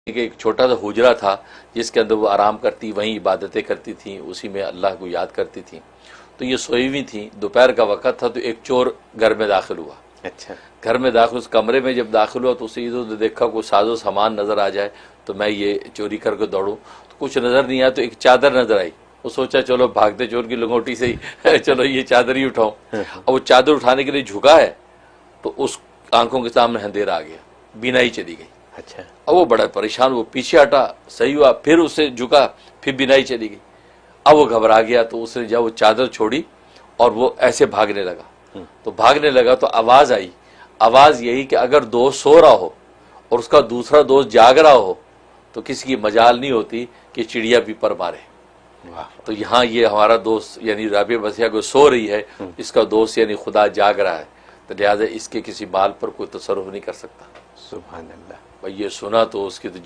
एक छोटा सा हुजरा था जिसके अंदर वो आराम करती, वहीं इबादतें करती थी, उसी में अल्लाह को याद करती थी। तो ये सोई हुई थी, दोपहर का वक़्त था, तो एक चोर घर में दाखिल हुआ। अच्छा। घर में दाखिल, उस कमरे में जब दाखिल हुआ तो उसे इधर उधर देखा कोई साजो सामान नजर आ जाए तो मैं ये चोरी करके दौड़ूं, तो कुछ नजर नहीं आया। तो एक चादर नजर आई, वो सोचा चलो भागते चोर की लंगोटी से ही चलो ये चादर ही उठाऊं। अब वो चादर उठाने के लिए झुका है तो उस आंखों के सामने अंधेरा आ गया, बीनाई चली गई। अच्छा। अब वो बड़ा परेशान, वो पीछे हटा, सही हुआ, फिर उसे झुका, फिर बिनाई चली गई। अब वो घबरा गया, तो उसने जब वो चादर छोड़ी और वो ऐसे भागने लगा। तो भागने लगा तो आवाज आई, आवाज यही कि अगर दोस्त सो रहा हो और उसका दूसरा दोस्त जाग रहा हो तो किसी की मजाल नहीं होती कि चिड़िया भी पर मारे। तो यहाँ ये हमारा दोस्त यानी राबिया बसिया को सो रही है, इसका दोस्त यानी खुदा जाग रहा है, तो लिहाजा इसके किसी माल पर कोई तसर्रुफ नहीं कर सकता। सुभान अल्लाह। भाई ये सुना तो उसकी तो